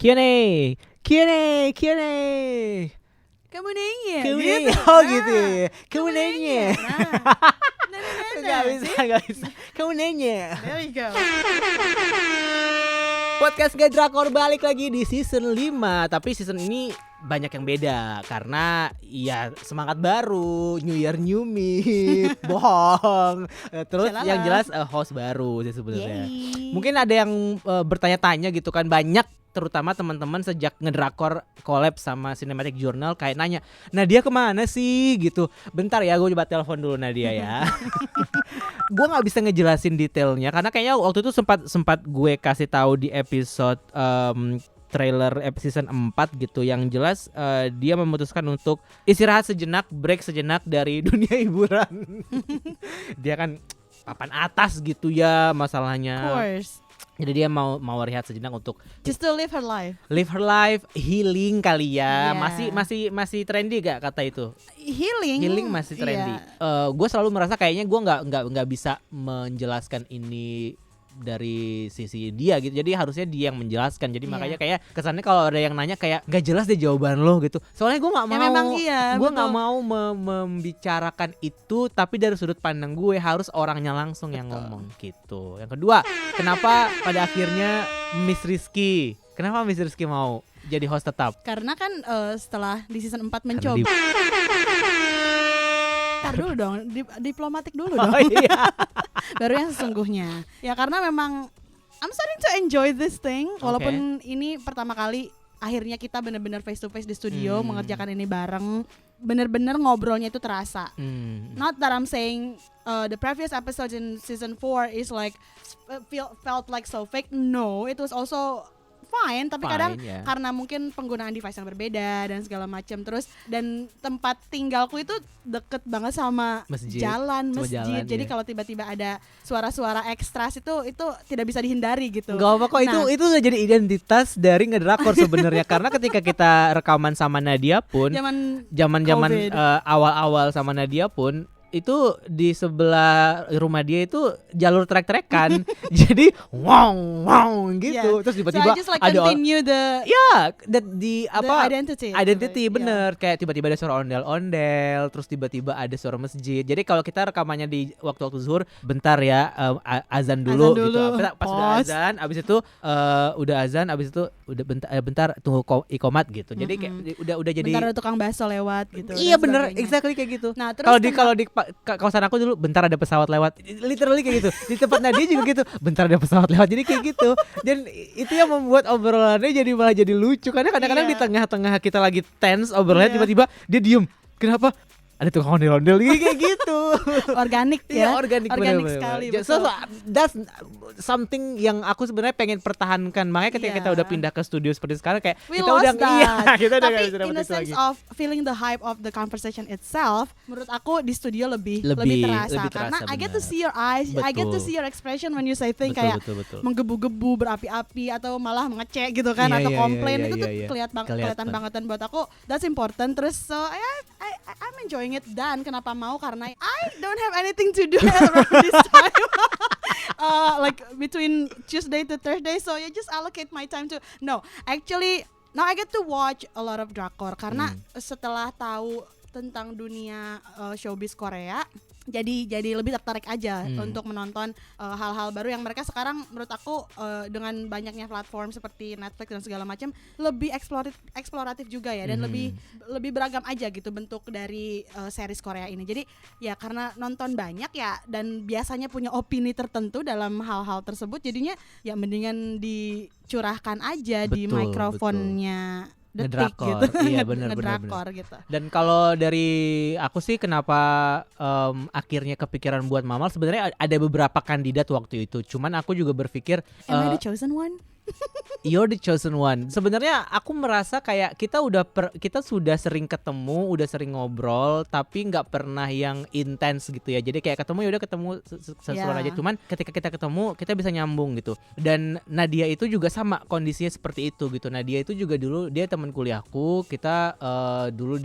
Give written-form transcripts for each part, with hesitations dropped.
Q&A, Q&A, Q&A. Kamu nanya Q&A, gitu. oh gitu ya. Kamu nanya. Nah, Gak bisa. Kamu nanya. there you go. Podcast Gak Drakor balik lagi di season 5. Tapi season ini banyak yang beda karena ya semangat baru, New Year New Me, bohong. Terus Shalala. yang jelas host baru sih sebenarnya. Yeay. Mungkin ada yang bertanya-tanya gitu kan, banyak terutama teman-teman sejak ngedrakor collab sama Cinematic Journal kayak nanya, Nadia kemana sih gitu. Bentar ya, gue coba telepon dulu Nadia ya. Gue nggak bisa ngejelasin detailnya karena kayaknya waktu itu sempat gue kasih tahu di episode trailer season 4 gitu. Yang jelas dia memutuskan untuk istirahat sejenak, break sejenak dari dunia hiburan. Dia kan papan atas gitu ya masalahnya. Of course. Jadi dia mau rehat sejenak untuk Just to live her life. live her life, healing kali ya. Yeah. Masih trendy gak kata itu? Healing Masih trendy. Iya. Gue selalu merasa kayaknya gue nggak bisa menjelaskan ini dari sisi dia gitu. Jadi harusnya dia yang menjelaskan. Jadi Iya. makanya kayak kesannya kalau ada yang nanya kayak nggak jelas deh jawaban lo gitu. Soalnya gue nggak Ya mau. memang iya, Gue betul. nggak mau membicarakan itu. Tapi dari sudut pandang gue harus orangnya langsung yang ngomong gitu. Yang kedua, kenapa pada akhirnya Miss Rizky? Kenapa Miss Rizky mau jadi host tetap? Karena kan setelah di season 4 Karena mencoba. Ntar dulu dong, diplomatik dulu dong. Oh iya. Baru yang sesungguhnya. Ya karena memang I'm starting to enjoy this thing. Walaupun ini pertama kali akhirnya kita benar-benar face to face di studio mengerjakan ini bareng. Benar-benar ngobrolnya itu terasa. Not that I'm saying the previous episodes in season 4 is like felt like so fake. No, it was also fine, tapi Fine, kadang ya. karena mungkin penggunaan device yang berbeda dan segala macam, terus dan tempat tinggalku itu deket banget sama Masjid. jalan Cuma masjid. jalan, Jadi ya. kalau tiba-tiba ada suara-suara ekstras itu tidak bisa dihindari gitu. Gak apa kok, Nah. itu udah jadi identitas dari ngedrakor sebenarnya. Karena ketika kita rekaman sama Nadia pun, zaman COVID. awal-awal sama Nadia pun, itu di sebelah rumah dia itu jalur trek-trekan. Jadi wow gitu. Yeah. Terus So tiba-tiba I just like ada continue the identity identity. bener. Kayak tiba-tiba ada suara ondel-ondel, terus tiba-tiba ada suara masjid. Jadi kalau kita rekamannya di waktu-waktu zuhur, bentar ya, azan dulu gitu. Pas udah Pause. azan, abis itu udah azan, abis itu udah bentar tunggu ikomat gitu. Jadi kayak udah jadi. Bentar ada tukang bakso lewat gitu. Iya dan bener, sebagainya. exactly kayak gitu. Nah, terus Kalau di kawasan aku dulu, bentar ada pesawat lewat, literally kayak gitu. Di tempat Nadia juga gitu, bentar ada pesawat lewat, jadi kayak gitu. Dan itu yang membuat obrolannya jadi malah jadi lucu. Karena kadang-kadang Iya. di tengah-tengah kita lagi tense obrolannya, Iya. tiba-tiba dia diem. Kenapa? Ada tukang ondel-ondel kayak gitu. organik Iya, ya. organik bener-bener. sekali. So, betul. that's something yang aku sebenarnya pengen pertahankan. Makanya ketika Iya. kita udah pindah ke studio seperti sekarang kayak We kita lost udah that. iya, kita udah Tapi nggak bisa dapet in a itu sense lagi. of feeling the hype of the conversation itself, menurut aku di studio lebih Lebih terasa terasa, karena I get to benar. see your eyes, I get to Betul. see your expression when you say things Betul, kayak betul. menggebu-gebu, berapi-api atau malah mengecek gitu kan Iya, atau iya, komplain iya, itu tuh iya, iya. kelihatan Kelihatan. banget, dan buat aku that's important. Terus so I'm enjoying it. Dan kenapa mau, karena I don't have anything to do around this time. Like between Tuesday to Thursday, so you just allocate my time to actually now I get to watch a lot of drakor karena setelah tahu tentang dunia showbiz Korea, jadi lebih tertarik aja untuk menonton hal-hal baru yang mereka sekarang menurut aku dengan banyaknya platform seperti Netflix dan segala macam lebih eksploratif juga ya, dan lebih beragam aja gitu bentuk dari series Korea ini. Jadi ya karena nonton banyak ya dan biasanya punya opini tertentu dalam hal-hal tersebut, jadinya ya mendingan dicurahkan aja di Betul, mikrofonnya detik Ngedrakor, gitu. iya, bener, Ngedrakor gitu. Dan kalau dari aku sih kenapa akhirnya kepikiran buat Mamal, sebenarnya ada beberapa kandidat waktu itu. Cuman aku juga berpikir Am I the chosen one? you're the chosen one. Sebenarnya aku merasa kayak kita sudah sering ketemu, udah sering ngobrol, tapi nggak pernah yang intens gitu ya. Jadi kayak ketemu ya udah ketemu sesuatu aja. Cuman ketika kita ketemu kita bisa nyambung gitu. Dan Nadia itu juga sama kondisinya seperti itu gitu. Nadia itu juga dulu dia teman kuliahku. Kita dulu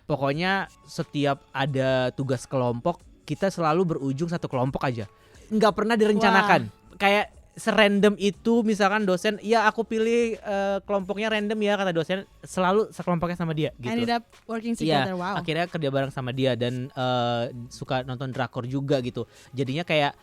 pokoknya setiap ada tugas kelompok kita selalu berujung satu kelompok aja. Nggak pernah direncanakan. Kayak serandom itu misalkan dosen, ya aku pilih kelompoknya random ya kata dosen, selalu sekelompoknya sama dia gitu. Ended up working Iya, together. Wow. akhirnya kerja bareng sama dia dan suka nonton drakor juga gitu. Jadinya kayak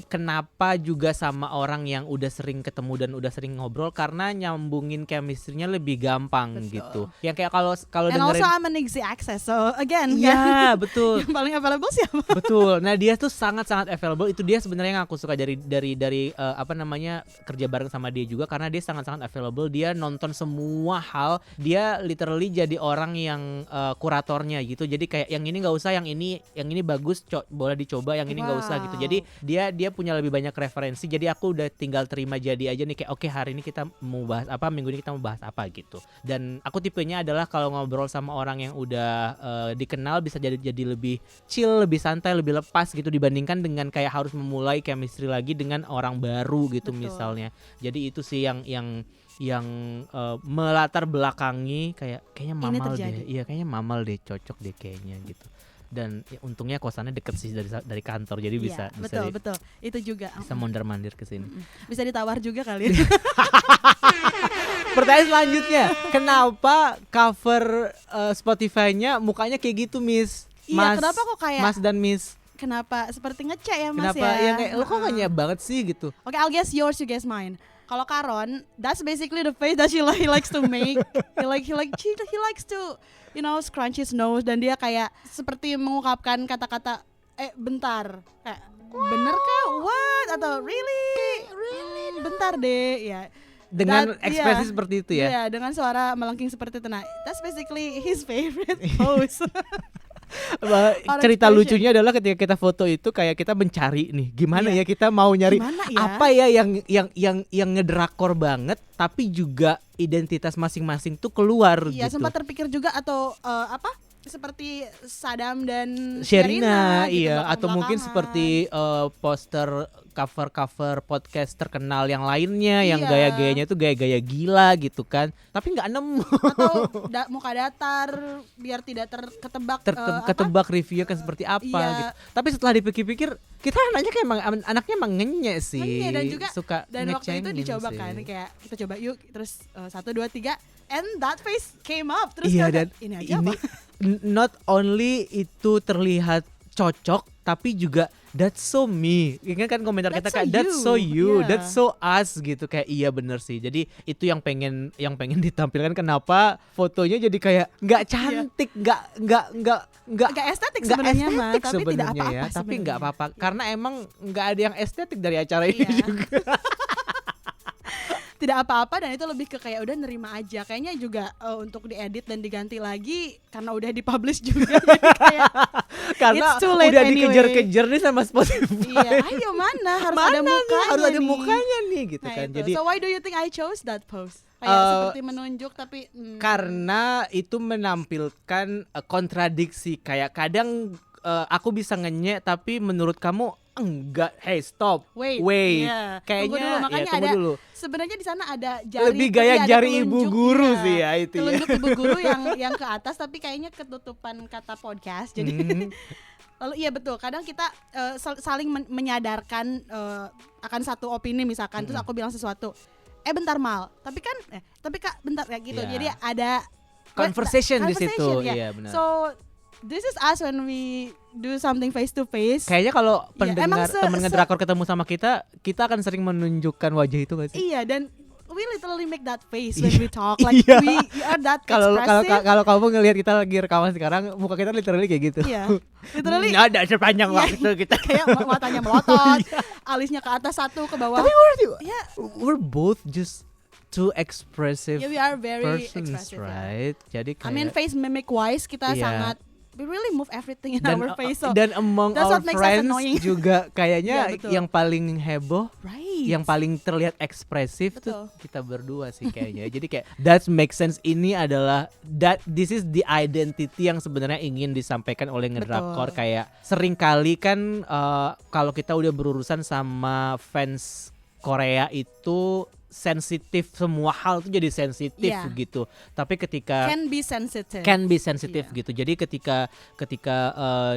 kenapa juga sama orang yang udah sering ketemu dan udah sering ngobrol, karena nyambungin chemistry-nya lebih gampang. Betul. Gitu. Yang kayak kalau And dengerin, also I'm an easy access. So again, iya betul. yang paling available siapa? Betul. Nah, dia tuh sangat-sangat available. Itu dia sebenarnya yang aku suka dari apa namanya, kerja bareng sama dia juga, karena dia sangat-sangat available. Dia nonton semua hal. Dia literally jadi orang yang kuratornya gitu. Jadi kayak yang ini nggak usah, yang ini bagus, boleh dicoba, yang ini nggak usah gitu. Jadi dia punya lebih banyak referensi. Jadi aku udah tinggal terima jadi aja nih, kayak oke, hari ini kita mau bahas apa, minggu ini kita mau bahas apa gitu. Dan aku tipenya adalah kalau ngobrol sama orang yang udah dikenal bisa jadi lebih chill, lebih santai, lebih lepas gitu, dibandingkan dengan kayak harus memulai chemistry lagi dengan orang baru gitu. Betul. Misalnya. Jadi itu sih yang melatar belakangi kayaknya Mamal terjadi. deh. Iya, kayaknya Mamal deh, cocok deh kayaknya gitu. Dan ya, untungnya kosannya deket sih dari kantor, jadi bisa Iya, betul. Itu juga. bisa mondar-mandir ke sini. Bisa ditawar juga kali. Pertanyaan selanjutnya, kenapa cover Spotify-nya mukanya kayak gitu, Miss? Iya, kenapa kok kayak Mas dan Miss? Kenapa seperti ngecek ya Mas Kenapa ya? ya kayak lo kok gak nyet banget sih gitu? Okay, I'll guess yours, you guess mine. Kalau Karon, that's basically the face that he likes to make. He likes to, scrunch his nose, dan dia kayak seperti mengungkapkan kata-kata bentar. Kayak bener kah? What? Atau really? Bentar deh, ya. Dengan ekspresi seperti itu ya. Iya, dengan suara melengking seperti itu. Nah, that's basically his favorite pose. Cerita lucunya adalah ketika kita foto itu kayak kita mencari nih gimana ya, kita mau nyari apa ya yang ngedrakor banget tapi juga identitas masing-masing tuh keluar gitu. Iya, sempat terpikir juga atau seperti Sadam dan Sherina gitu, iya, atau mungkin belakang-belakangan. seperti poster cover podcast terkenal yang lainnya yang Iya. gaya-gayanya itu gaya-gaya gila gitu kan, tapi nggak nemu. Atau muka datar biar tidak ketebak reviewnya kan seperti apa Iya. gitu. Tapi setelah dipikir-pikir, kita anaknya emang ngenyek sih. Ngenyek, dan juga suka dan waktu itu ngecengin dicoba sih. kan, kayak kita coba yuk, terus 1, 2, 3 and that face came up, terus Iya, kayak, dan ini aja apa? not only itu terlihat cocok, tapi juga that's so me. Ingat kan komentar kita That's kayak so that's you. so you, Yeah. that's so us gitu, kayak iya bener sih. Jadi itu yang pengen ditampilkan. Kenapa fotonya jadi kayak nggak cantik, nggak Agak estetik nggak sebenarnya mah, estetik tapi tidak sebenarnya apa-apa ya. Tapi sebenarnya. nggak apa-apa karena emang nggak ada yang estetik dari acara ini Iya. juga. Tidak apa-apa, dan itu lebih ke kayak udah nerima aja. Kayaknya juga untuk diedit dan diganti lagi karena udah dipublish juga. Jadi kayak Karena it's too late udah anyway. dikejar-kejar nih sama Spotify. Iya, ayo mana harus ada mukanya harus ada nih. mukanya nih gitu Nah, kan. itu. Jadi So why do you think I chose that pose? Kayak seperti menunjuk tapi karena itu menampilkan kontradiksi, kayak kadang aku bisa ngenyek tapi menurut kamu enggak. Hey, stop. wait. Kayaknya Iya. Tunggu dulu, makanya ya, tunggu ada dulu. sebenarnya di sana ada jari, Lebih gaya tapi ada jari ibu telunjuk, guru iya. sih ya itu ya. Telunjuk ibu guru yang ke atas tapi kayaknya ketutupan kata podcast. Jadi lalu iya betul, kadang kita saling menyadarkan akan satu opini misalkan, terus aku bilang sesuatu, bentar Mal, tapi Kak bentar kayak gitu. Iya. Jadi ada Conversation di situ. ya. Iya benar. So this is us when we do something face to face. Kayaknya kalau Iya, emang pendengar temen ngedrakor ketemu sama kita akan sering menunjukkan wajah itu gak sih? Iya, dan we literally make that face when we talk, like Iya. we are that Kalau expressive. kalau kamu ngelihat kita lagi rekaman sekarang, muka kita literally kayak gitu. Iya, literally Nggak ada sepanjang Iya. waktu kita. kayak matanya melotot, alisnya ke atas satu, ke bawah. Tapi Ya, we're both just too expressive yeah, we are very persons, expressive. Ya. right? Jadi kayak I mean face mimic wise kita Iya. sangat, we really move everything in our face. So dan among that's our what makes us friends annoying. juga kayaknya Iya, betul. yang paling heboh, right. yang paling terlihat ekspresif tuh Betul. kita berdua sih kayaknya. Jadi kayak that makes sense, ini adalah this is the identity yang sebenarnya ingin disampaikan oleh ngedrakor. Betul. Kayak sering kali kan kalau kita udah berurusan sama fans Korea itu sensitif, semua hal tuh jadi sensitif Yeah. gitu. Tapi ketika Can be sensitive. sensitif Iya. gitu. Jadi ketika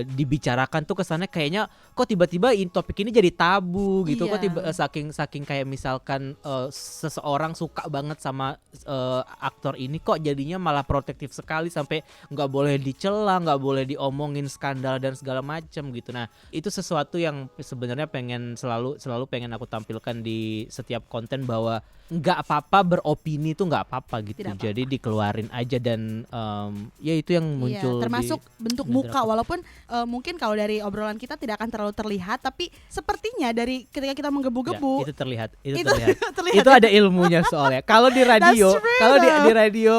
dibicarakan tuh kesannya kayaknya kok tiba-tiba topik ini jadi tabu gitu. Kok Iya. saking kayak misalkan seseorang suka banget sama aktor ini kok jadinya malah protektif sekali sampai nggak boleh dicela, nggak boleh diomongin skandal dan segala macam gitu. Nah, itu sesuatu yang sebenarnya selalu pengen aku tampilkan di setiap konten, bahwa nggak apa-apa beropini tuh nggak apa-apa gitu. Tidak apa-apa. Jadi dikeluarin aja dan ya itu yang muncul Iya, termasuk bentuk di muka, drakor. walaupun mungkin kalau dari obrolan kita tidak akan terlalu terlihat, tapi sepertinya dari ketika kita Ya, menggebu-gebu itu terlihat. terlihat. Itu ada ilmunya soalnya. Kalau di radio, That's true, kalau di though. radio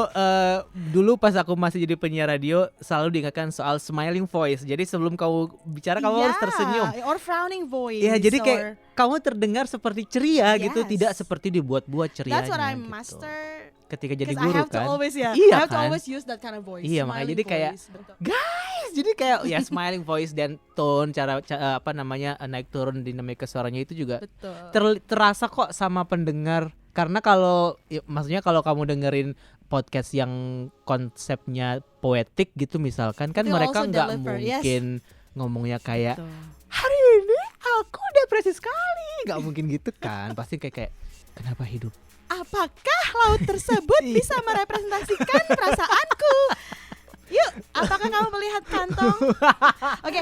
dulu pas aku masih jadi penyiar radio selalu diingatkan soal smiling voice. Jadi sebelum kamu bicara kamu harus tersenyum. Or frowning voice. Ya, jadi kayak or- kamu terdengar seperti ceria gitu, Yes. tidak seperti dibuat-buat cerianya. That's what I gitu. master. Ketika jadi 'Cause I guru have to kan. always Iya I have to kan? always use that kind of voice. Iya, makanya smiling jadi kayak, voice, betul. Jadi kayak ya smiling voice dan tone apa namanya naik turun dinamika suaranya itu juga Betul. terasa kok sama pendengar. Karena kalau maksudnya kalau kamu dengerin podcast yang konsepnya poetik gitu misalkan kan They'll mereka also nggak deliver, yes. mungkin ngomongnya kayak Betul. hari ini aku depresi sekali, nggak mungkin gitu kan. Pasti kayak kenapa hidup. Apakah laut tersebut Iya. bisa merepresentasikan perasaanku? Yuk, apakah kamu melihat kantong? Oke,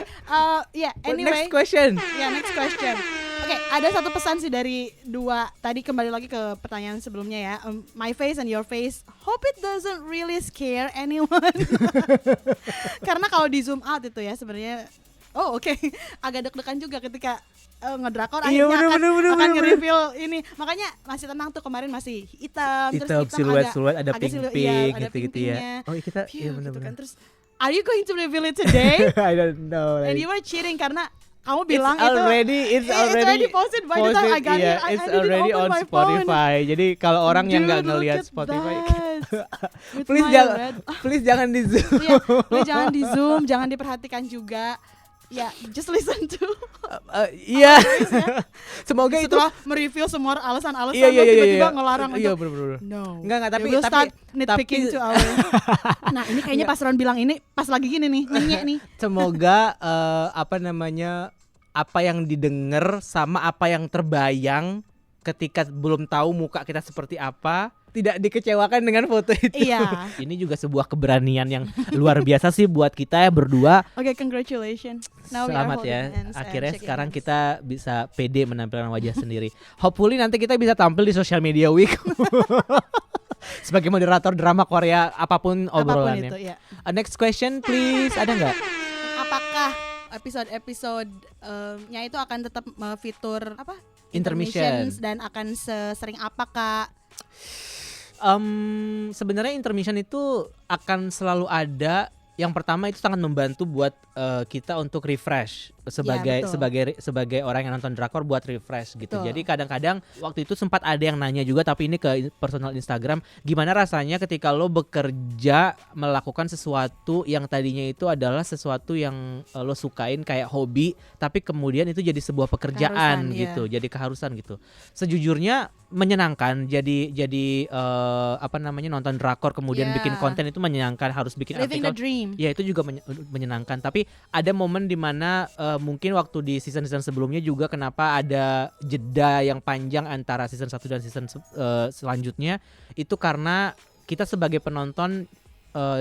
ya, anyway. Next question. Ya, next question. Oke, ada satu pesan sih dari dua. Tadi kembali lagi ke pertanyaan sebelumnya ya. My face and your face. Hope it doesn't really scare anyone. Karena kalau di zoom out itu ya sebenarnya. Oh oke, agak deg-degan juga ketika ngedrakor Iya, akhirnya bener, akan nge-reveal ini. Makanya masih tenang tuh, kemarin masih hitam, terus Hitam, siluet ada agak siluet, pink-pink ada gitu-gitu pink-pinknya. ya. Oh iya, kita Phew, iya gitu benar-benar. kan. Terus are you going to reveal it today? I don't know. And like, you were cheating karena kamu bilang it's it's already posted by the time I got iya, here. I it's didn't already open on my phone. Spotify. Jadi kalau orang yang nggak Dude, look ngelihat at Spotify, that. With please my jangan red- please jangan di zoom. Iya, please jangan di zoom, jangan diperhatikan juga. Ya, just listen to. Iya. Semoga itu Setelah mereview semua alasan-alasan, iya, lo iya, tiba-tiba iya. ngelarang Iya, untuk bener-bener. no. Enggak, They will start nitpicking tapi- to our. Nah, ini kayaknya pas Ron bilang ini pas lagi gini nih, nyenyek nih. Semoga apa namanya, apa yang didengar sama apa yang terbayang ketika belum tahu muka kita seperti apa tidak dikecewakan dengan foto itu. Iya. Ini juga sebuah keberanian yang luar biasa sih buat kita ya berdua. Oke, congratulations. Now we are Selamat holding ya. hands and Akhirnya shaking sekarang hands. kita bisa pede menampilkan wajah sendiri. Hopefully nanti kita bisa tampil di Social Media Week. Sebagai moderator drama Korea apapun obrolannya. Apapun itu, ya. Next question please. Ada nggak? Apakah episode-episode nya itu akan tetap fitur apa? Intermission. Intermissions, dan akan sesering apa, Kak? Sebenarnya intermission itu akan selalu ada. Yang pertama itu sangat membantu buat kita untuk refresh sebagai betul. sebagai orang yang nonton drakor, buat refresh gitu. Betul. Jadi kadang-kadang waktu itu sempat ada yang nanya juga, tapi ini ke personal Instagram, gimana rasanya ketika lo bekerja melakukan sesuatu yang tadinya itu adalah sesuatu yang lo sukain kayak hobi, tapi kemudian itu jadi sebuah pekerjaan Keharusan, gitu, jadi keharusan gitu. Sejujurnya menyenangkan. Jadi apa namanya, nonton drakor kemudian Yeah. bikin konten itu menyenangkan, harus bikin Living the artikel. dream. Ya itu juga menyenangkan. Tapi ada momen dimana mungkin waktu di season-season sebelumnya juga kenapa ada jeda yang panjang antara season 1 dan season selanjutnya, itu karena kita sebagai penonton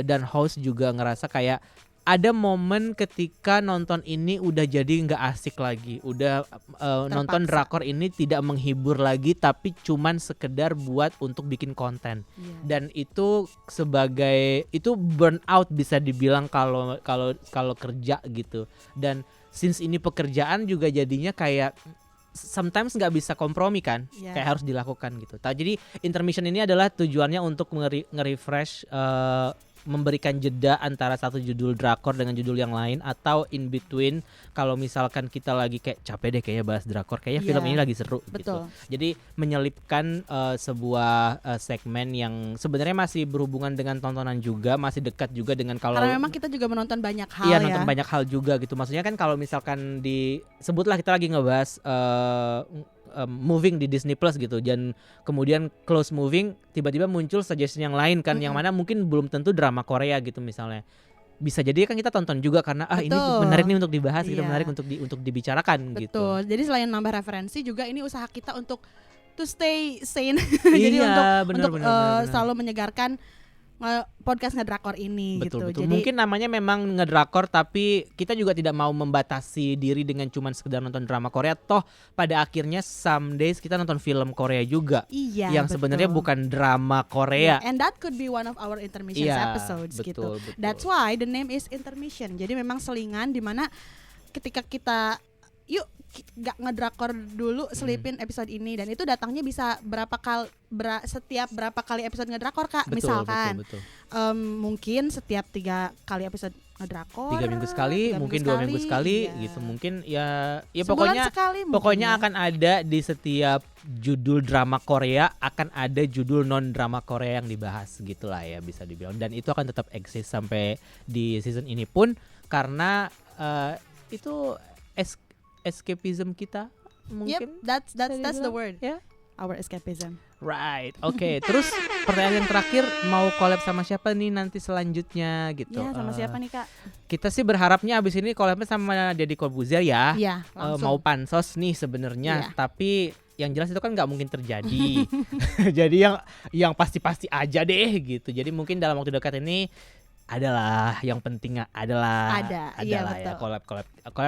dan host juga ngerasa kayak ada momen ketika nonton ini udah jadi nggak asik lagi, udah nonton drakor ini tidak menghibur lagi, tapi cuman sekedar buat untuk bikin konten. Iya. Dan itu sebagai itu burnout bisa dibilang kalau kerja gitu. Dan since ini pekerjaan juga jadinya kayak sometimes nggak bisa kompromi kan, Yeah. kayak harus dilakukan gitu. Jadi intermission ini adalah tujuannya untuk nge-refresh, memberikan jeda antara satu judul drakor dengan judul yang lain, atau in between kalau misalkan kita lagi kayak capek deh kayaknya bahas drakor, kayaknya film Yeah. ini lagi seru gitu. Betul. Jadi menyelipkan sebuah segmen yang sebenarnya masih berhubungan dengan tontonan juga, masih dekat juga dengan kalau Karena memang kita juga menonton banyak hal iya, ya. nonton banyak hal juga gitu. Maksudnya kan kalau misalkan sebutlah kita lagi ngebahas moving di Disney Plus gitu, dan kemudian close moving tiba-tiba muncul suggestion yang lain kan, yang mana mungkin belum tentu drama Korea gitu misalnya. Bisa jadi kan kita tonton juga karena ini Betul. menarik nih untuk dibahas gitu, Iya. menarik untuk dibicarakan gitu. Betul. Jadi selain nambah referensi juga ini usaha kita untuk to stay sane. Jadi Iya, untuk benar. selalu menyegarkan podcast ngedrakor ini Betul. gitu. Jadi Mungkin namanya memang ngedrakor, tapi kita juga tidak mau membatasi diri dengan cuman sekedar nonton drama Korea. Toh pada akhirnya some days kita nonton film Korea juga, iya, yang sebenarnya betul. bukan drama Korea. And that could be one of our intermission Iya, episodes gitu. betul. That's why the name is intermission. Jadi memang selingan di mana ketika kita gak ngedrakor dulu, selipin episode ini, dan itu datangnya bisa setiap berapa kali episode ngedrakor Kak. Misalkan betul. mungkin setiap 3 kali episode ngedrakor, 3 minggu sekali, mungkin 2 minggu sekali iya. gitu. Mungkin ya Sebulan sekali mungkin pokoknya ya. akan ada di setiap judul drama Korea akan ada judul non drama Korea yang dibahas gitulah ya, bisa dibilang, dan itu akan tetap eksis sampai di season ini pun, karena itu escapism kita mungkin. Yep, that's the word. Ya. Our escapism. Right. Oke. Terus pertanyaan yang terakhir, mau collab sama siapa nih nanti selanjutnya gitu? Ya, sama siapa nih Kak? Kita sih berharapnya abis ini collabnya sama Deddy Corbuzier ya. Iya, langsung. Mau pansos nih sebenarnya, Iya. tapi yang jelas itu kan nggak mungkin terjadi. Jadi yang pasti-pasti aja deh gitu. Jadi mungkin dalam waktu dekat ini adalah yang penting adalah iya, ya betul.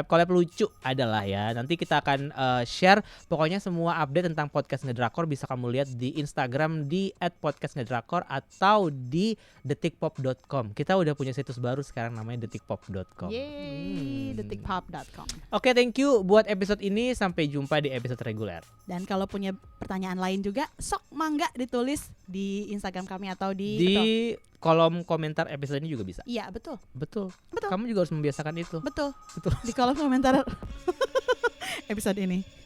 collab lucu adalah ya. Nanti kita akan share pokoknya semua update tentang podcast ngedrakor bisa kamu lihat di Instagram di @podcastngedrakor atau di detikpop.com. Kita udah punya situs baru sekarang namanya detikpop.com. Yeay, detikpop.com. Oke, thank you buat episode ini, sampai jumpa di episode reguler. Dan kalau punya pertanyaan lain juga, sok mangga ditulis di Instagram kami atau Di betul. kolom komentar episode ini juga bisa. Iya, betul. Betul. Betul. Kamu juga harus membiasakan itu. Betul. Betul. Di kolom komentar episode ini.